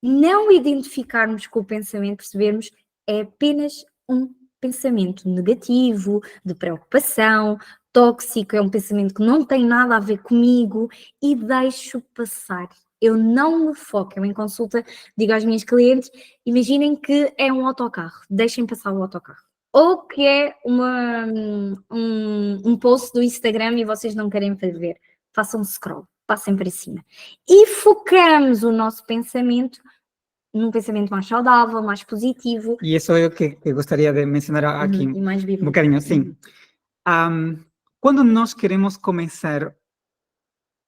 não identificarmos com o pensamento, percebermos é apenas um pensamento negativo, de preocupação, tóxico, é um pensamento que não tem nada a ver comigo e deixo passar. Eu não me foco. Eu em consulta digo às minhas clientes, imaginem que é um autocarro, deixem passar o autocarro. Ou que é um post do Instagram e vocês não querem ver, façam scroll, passem para cima. E focamos o nosso pensamento num pensamento mais saudável, mais positivo. E isso é o que gostaria de mencionar aqui E mais bíblico. um bocadinho, sim. Quando nós queremos começar,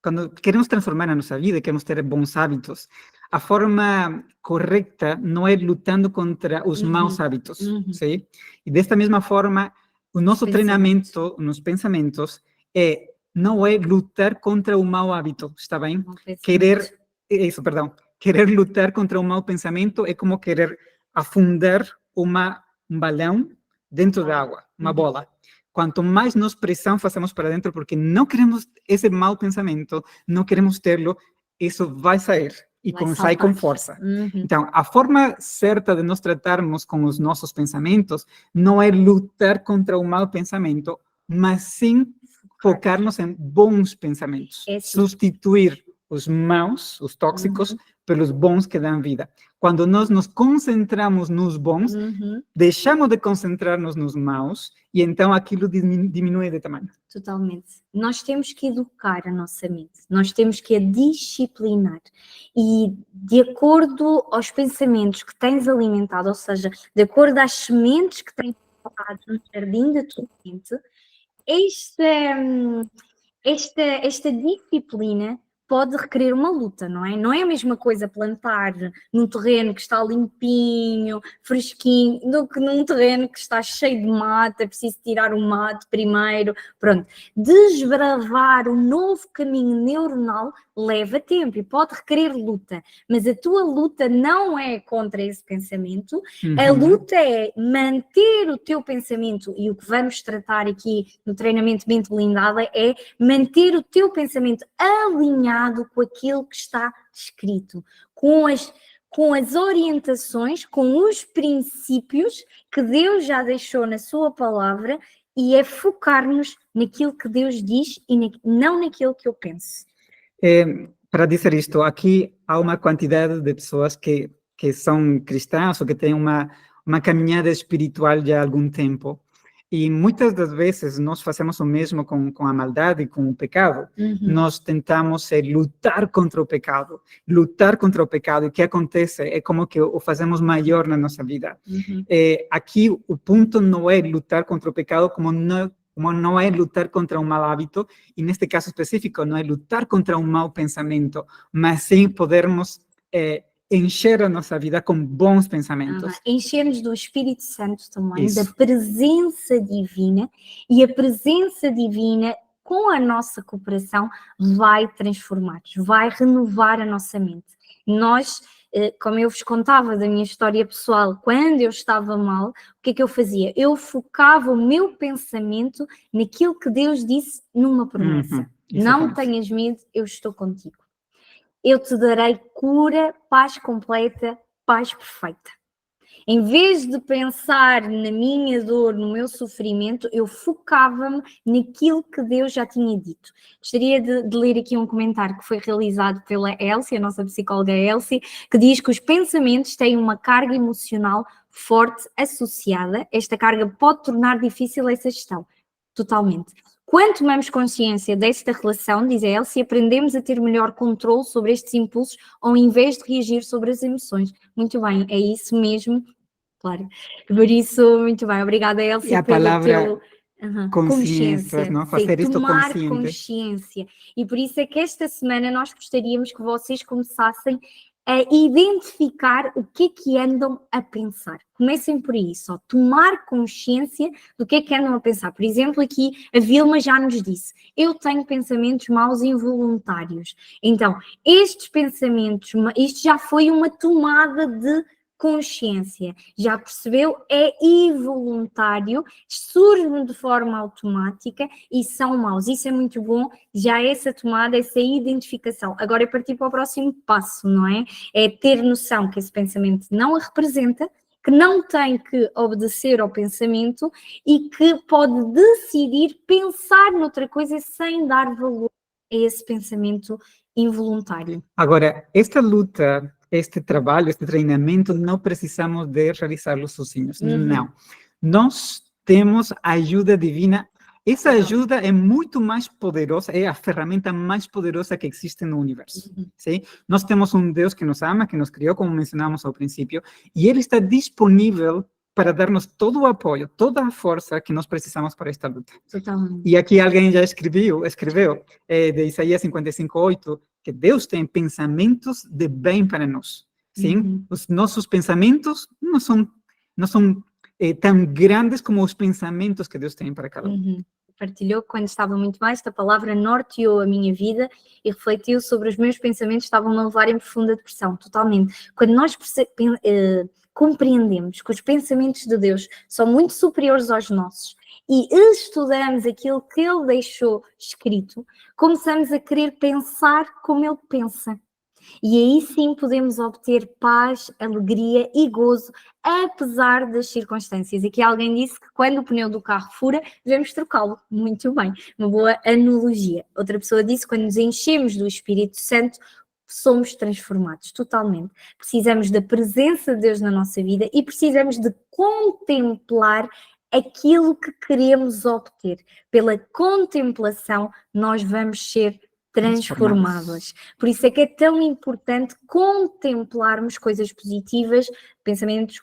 quando queremos transformar a nossa vida, queremos ter bons hábitos, a forma correta não é lutando contra os maus hábitos, sim? E desta mesma forma, o nosso treinamento nos pensamentos não é lutar contra o mau hábito, está bem? Querer lutar contra o mau pensamento é como querer afundar um balão dentro da água, uma bola. Quanto mais nós pressão fazemos para dentro, porque não queremos esse mau pensamento, não queremos tê-lo, isso vai sair e sai com força. Então, a forma certa de nós tratarmos com os nossos pensamentos não é lutar contra o mau pensamento, mas sim focar-nos em bons pensamentos. Substituir os maus, os tóxicos, pelos bons que dão vida. Quando nós nos concentramos nos bons, deixamos de concentrar-nos nos maus e então aquilo diminui de tamanho. Totalmente. Nós temos que educar a nossa mente, nós temos que a disciplinar e de acordo aos pensamentos que tens alimentado, ou seja, de acordo às sementes que tens colocado no jardim da tua mente, esta disciplina pode requerer uma luta, não é? Não é a mesma coisa plantar num terreno que está limpinho, fresquinho, do que num terreno que está cheio de mato, é preciso tirar o mato primeiro, pronto. Desbravar um novo caminho neuronal leva tempo e pode requerer luta, mas a tua luta não é contra esse pensamento, a luta é manter o teu pensamento, e o que vamos tratar aqui no treinamento Mente Blindada é manter o teu pensamento alinhado com aquilo que está escrito, com as orientações, com os princípios que Deus já deixou na sua palavra, e é focar-nos naquilo que Deus diz e não naquilo que eu penso. Para dizer isto, aqui há uma quantidade de pessoas que são cristãs ou que têm uma caminhada espiritual já há algum tempo. E muitas das vezes nós fazemos o mesmo com a maldade e com o pecado. Nós tentamos lutar contra o pecado. E o que acontece é como que o fazemos maior na nossa vida. Aqui o ponto não é lutar contra o pecado como não é lutar contra um mau hábito, e neste caso específico não é lutar contra um mau pensamento, mas sim podermos encher a nossa vida com bons pensamentos. Encher-nos do Espírito Santo também, da presença divina, e a presença divina, com a nossa cooperação, vai transformar-nos, vai renovar a nossa mente. Nós, como eu vos contava da minha história pessoal, quando eu estava mal, o que é que eu fazia? Eu focava o meu pensamento naquilo que Deus disse numa promessa. Não tenhas medo, eu estou contigo. Eu te darei cura, paz completa, paz perfeita. Em vez de pensar na minha dor, no meu sofrimento, eu focava-me naquilo que Deus já tinha dito. Gostaria de ler aqui um comentário que foi realizado pela Elsie, a nossa psicóloga Elsie, que diz que os pensamentos têm uma carga emocional forte associada. Esta carga pode tornar difícil essa gestão. Totalmente. Quando tomamos consciência desta relação, diz a Elsie, aprendemos a ter melhor controle sobre estes impulsos ao invés de reagir sobre as emoções. Muito bem, é isso mesmo. Claro. Por isso, muito bem. Obrigada, Elsie, e a palavra consciência, não? Fazer isto tomar consciente. Consciência. E por isso é que esta semana nós gostaríamos que vocês começassem a identificar o que é que andam a pensar. Comecem por aí, só tomar consciência do que é que andam a pensar. Por exemplo, aqui a Vilma já nos disse, eu tenho pensamentos maus involuntários. Então, estes pensamentos, isto já foi uma tomada de consciência, já percebeu? É involuntário, surge de forma automática e são maus. Isso é muito bom, já essa tomada, essa identificação. Agora é partir para o próximo passo, não é? É ter noção que esse pensamento não a representa, que não tem que obedecer ao pensamento e que pode decidir pensar noutra coisa sem dar valor a esse pensamento involuntário. Agora, esta luta, este trabalho, este treinamento, não precisamos de realizá-lo sozinhos. Não. Nós temos a ajuda divina. Essa ajuda é muito mais poderosa, é a ferramenta mais poderosa que existe no universo. Sim? Nós temos um Deus que nos ama, que nos criou, como mencionamos ao princípio, e Ele está disponível para dar-nos todo o apoio, toda a força que nós precisamos para esta luta. Totalmente. E aqui alguém já escreveu de Isaías 55:8, que Deus tem pensamentos de bem para nós. Sim? Os nossos pensamentos não são tão grandes como os pensamentos que Deus tem para cada um. Partilhou que quando estava muito mais, esta palavra norteou a minha vida e refletiu sobre os meus pensamentos, estavam a levar em profunda depressão, totalmente. Quando nós compreendemos que os pensamentos de Deus são muito superiores aos nossos e estudamos aquilo que Ele deixou escrito, começamos a querer pensar como Ele pensa. E aí sim podemos obter paz, alegria e gozo, apesar das circunstâncias. Aqui alguém disse que quando o pneu do carro fura, devemos trocá-lo. Muito bem, uma boa analogia. Outra pessoa disse que quando nos enchemos do Espírito Santo, somos transformados totalmente. Precisamos da presença de Deus na nossa vida e precisamos de contemplar aquilo que queremos obter. Pela contemplação, nós vamos ser transformados. Por isso é que é tão importante contemplarmos coisas positivas, pensamentos,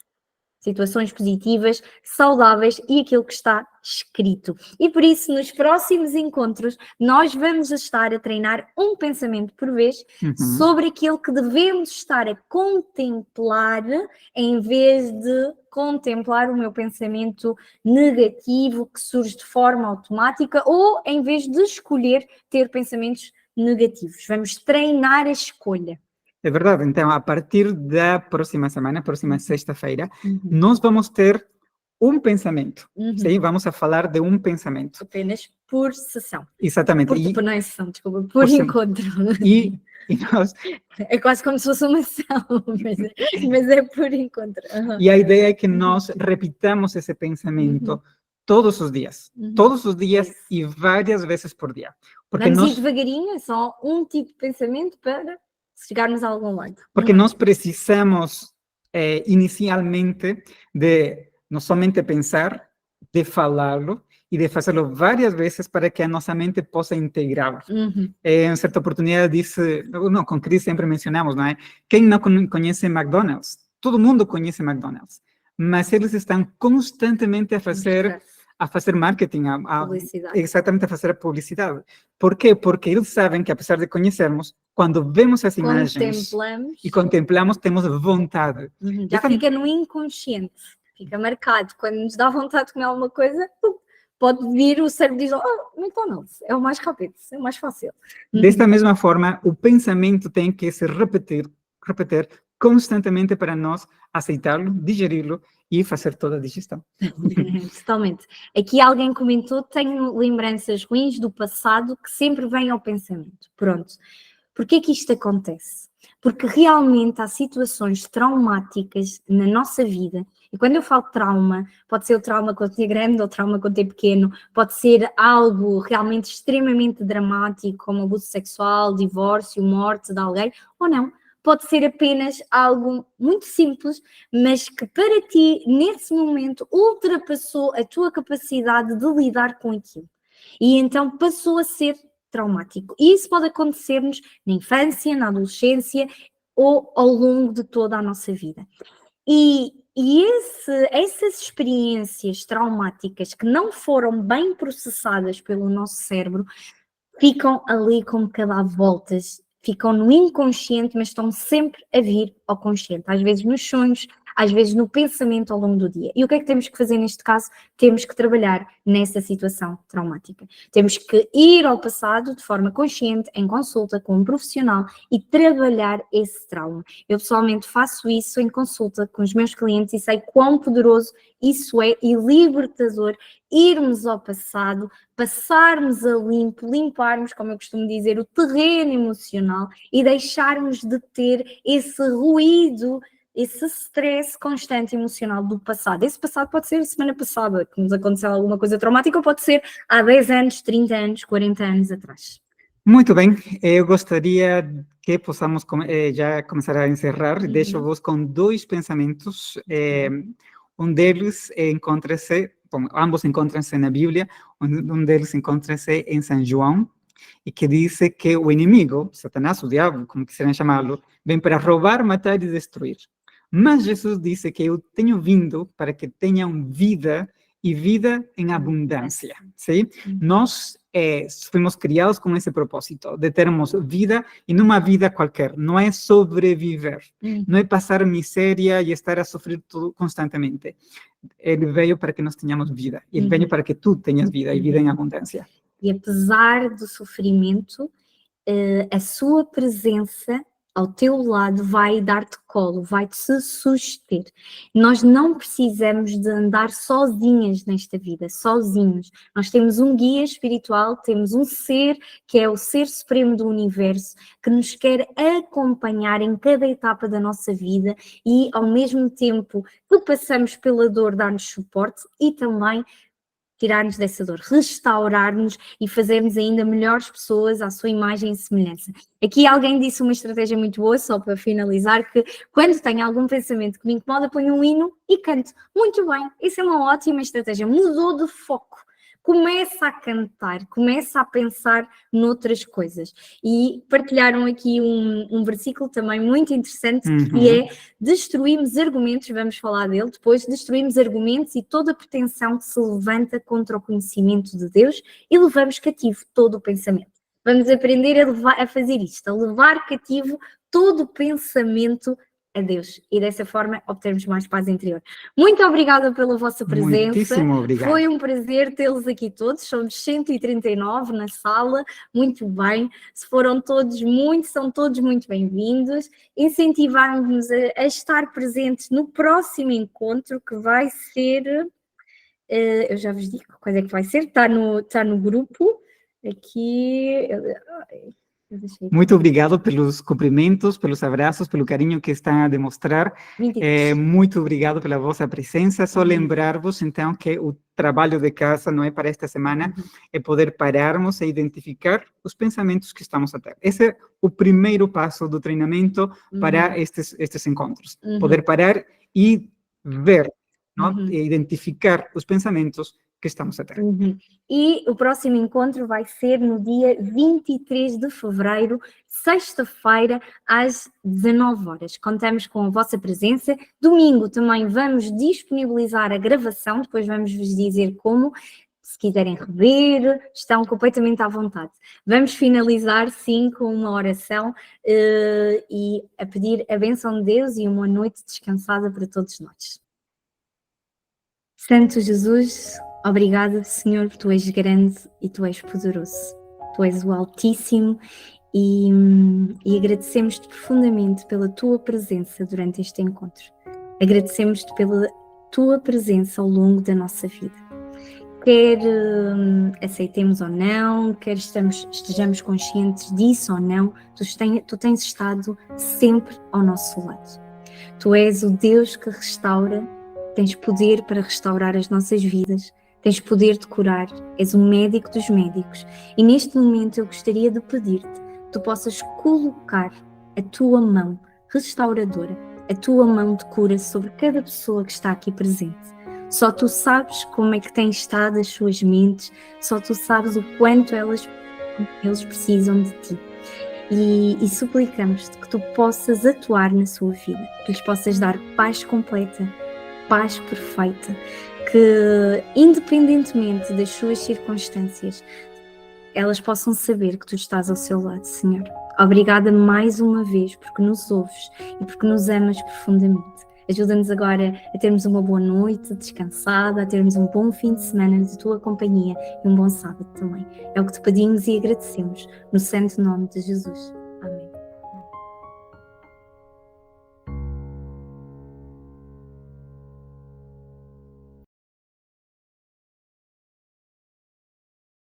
situações positivas, saudáveis e aquilo que está escrito. E por isso, nos próximos encontros, nós vamos estar a treinar um pensamento por vez sobre aquilo que devemos estar a contemplar, em vez de contemplar o meu pensamento negativo que surge de forma automática, ou em vez de escolher ter pensamentos negativos. Vamos treinar a escolha. É verdade. Então, a partir da próxima semana, próxima sexta-feira, nós vamos ter um pensamento. Sim? Vamos a falar de um pensamento. Apenas por sessão. Exatamente. Não é sessão, desculpa, por encontro. E nós... É quase como se fosse uma sessão, mas é por encontro. E a ideia é que nós repitamos esse pensamento todos os dias. Todos os dias e várias vezes por dia. Porque vamos ir devagarinho, é só um tipo de pensamento para chegarmos a algum lado. Porque nós precisamos, inicialmente, de não somente pensar, de falá-lo e de fazê-lo várias vezes para que a nossa mente possa integrá-lo. Em certa oportunidade disse, não, com Cris sempre mencionamos, não é? Quem não conhece McDonald's? Todo mundo conhece McDonald's, mas eles estão constantemente a fazer marketing, exatamente a fazer a publicidade. Por quê? Porque eles sabem que, apesar de conhecermos, quando vemos as imagens e contemplamos, temos vontade. Já fica no inconsciente, fica marcado. Quando nos dá vontade de comer alguma coisa, pode vir o cérebro e diz, McDonald's, é o mais rápido, é o mais fácil. Desta mesma forma, o pensamento tem que se repetir constantemente para nós aceitá-lo, digeri-lo e fazer toda a digestão. Totalmente. Aqui alguém comentou, tenho lembranças ruins do passado que sempre vêm ao pensamento. Pronto. Porquê que isto acontece? Porque realmente há situações traumáticas na nossa vida, e quando eu falo trauma, pode ser o trauma quando é grande ou o trauma quando é pequeno, pode ser algo realmente extremamente dramático, como abuso sexual, divórcio, morte de alguém, ou não. Pode ser apenas algo muito simples, mas que para ti, nesse momento, ultrapassou a tua capacidade de lidar com aquilo. E então passou a ser traumático. E isso pode acontecer-nos na infância, na adolescência ou ao longo de toda a nossa vida. E essas experiências traumáticas que não foram bem processadas pelo nosso cérebro ficam ali como que a dar voltas, ficam no inconsciente, mas estão sempre a vir ao consciente, às vezes nos sonhos, às vezes no pensamento ao longo do dia. E o que é que temos que fazer neste caso? Temos que trabalhar nessa situação traumática. Temos que ir ao passado de forma consciente, em consulta com um profissional e trabalhar esse trauma. Eu pessoalmente faço isso em consulta com os meus clientes e sei quão poderoso isso é e libertador irmos ao passado, passarmos a limpo, limparmos, como eu costumo dizer, o terreno emocional e deixarmos de ter esse ruído esse stress constante emocional do passado. Esse passado pode ser a semana passada, que nos aconteceu alguma coisa traumática, ou pode ser há 10 anos, 30 anos, 40 anos atrás. Muito bem, eu gostaria que possamos já começar a encerrar. Deixo-vos com dois pensamentos. Um deles encontra-se, bom, ambos encontram-se na Bíblia, um deles encontra-se em São João, e que diz que o inimigo, Satanás, o diabo, como quiserem chamá-lo, vem para roubar, matar e destruir. Mas Jesus disse que eu tenho vindo para que tenham vida e vida em abundância. ¿Sí? Nós fomos criados com esse propósito, de termos vida, e numa vida qualquer. Não é sobreviver, não é passar miséria e estar a sofrer tudo constantemente. Ele veio para que nós tenhamos vida, ele veio para que tu tenhas vida e vida em abundância. E apesar do sofrimento, a sua presença ao teu lado vai dar-te colo, vai-te suster. Nós não precisamos de andar sozinhas nesta vida, sozinhos. Nós temos um guia espiritual, temos um ser que é o ser supremo do universo, que nos quer acompanhar em cada etapa da nossa vida e, ao mesmo tempo que passamos pela dor, dar-nos suporte e também tirar-nos dessa dor, restaurar-nos e fazermos ainda melhores pessoas à sua imagem e semelhança. Aqui alguém disse uma estratégia muito boa, só para finalizar, que quando tenho algum pensamento que me incomoda, ponho um hino e canto. Muito bem, isso é uma ótima estratégia. Mudou de foco. Começa a cantar, começa a pensar noutras coisas. E partilharam aqui um versículo também muito interessante, que é: destruímos argumentos, vamos falar dele depois, destruímos argumentos e toda pretensão que se levanta contra o conhecimento de Deus e levamos cativo todo o pensamento. Vamos aprender a fazer isto, a levar cativo todo o pensamento a Deus, e dessa forma obtermos mais paz interior. Muito obrigada pela vossa presença. Muitíssimo obrigado. Foi um prazer tê-los aqui todos, somos 139 na sala, muito bem, são todos muito bem-vindos, incentivar-nos a estar presentes no próximo encontro, que vai ser, eu já vos digo qual é que vai ser, está no grupo, aqui... Muito obrigado pelos cumprimentos, pelos abraços, pelo carinho que estão a demonstrar. Muito obrigado pela vossa presença. Só lembrar-vos, então, que o trabalho de casa não é para esta semana, é poder pararmos e identificar os pensamentos que estamos a ter. Esse é o primeiro passo do treinamento para estes encontros. Poder parar e ver, e identificar os pensamentos que estamos a ter. E o próximo encontro vai ser no dia 23 de fevereiro, sexta-feira, às 19 horas. Contamos com a vossa presença. Domingo também vamos disponibilizar a gravação, depois vamos vos dizer como. Se quiserem rever, estão completamente à vontade. Vamos finalizar, sim, com uma oração e a pedir a bênção de Deus e uma noite descansada para todos nós. Santo Jesus, obrigada, Senhor, Tu és grande e Tu és poderoso. Tu és o Altíssimo e agradecemos-te profundamente pela Tua presença durante este encontro. Agradecemos-te pela Tua presença ao longo da nossa vida. Quer aceitemos ou não, quer estejamos conscientes disso ou não, Tu tens estado sempre ao nosso lado. Tu és o Deus que restaura, tens poder para restaurar as nossas vidas, tens poder de curar, és o médico dos médicos. E neste momento eu gostaria de pedir-te que tu possas colocar a tua mão restauradora, a tua mão de cura sobre cada pessoa que está aqui presente. Só tu sabes como é que têm estado as suas mentes, só tu sabes o quanto eles precisam de ti. E suplicamos-te que tu possas atuar na sua vida, que lhes possas dar paz completa, paz perfeita, que independentemente das suas circunstâncias, elas possam saber que tu estás ao seu lado, Senhor. Obrigada mais uma vez porque nos ouves e porque nos amas profundamente. Ajuda-nos agora a termos uma boa noite descansada, a termos um bom fim de semana de tua companhia e um bom sábado também. É o que te pedimos e agradecemos, no santo nome de Jesus.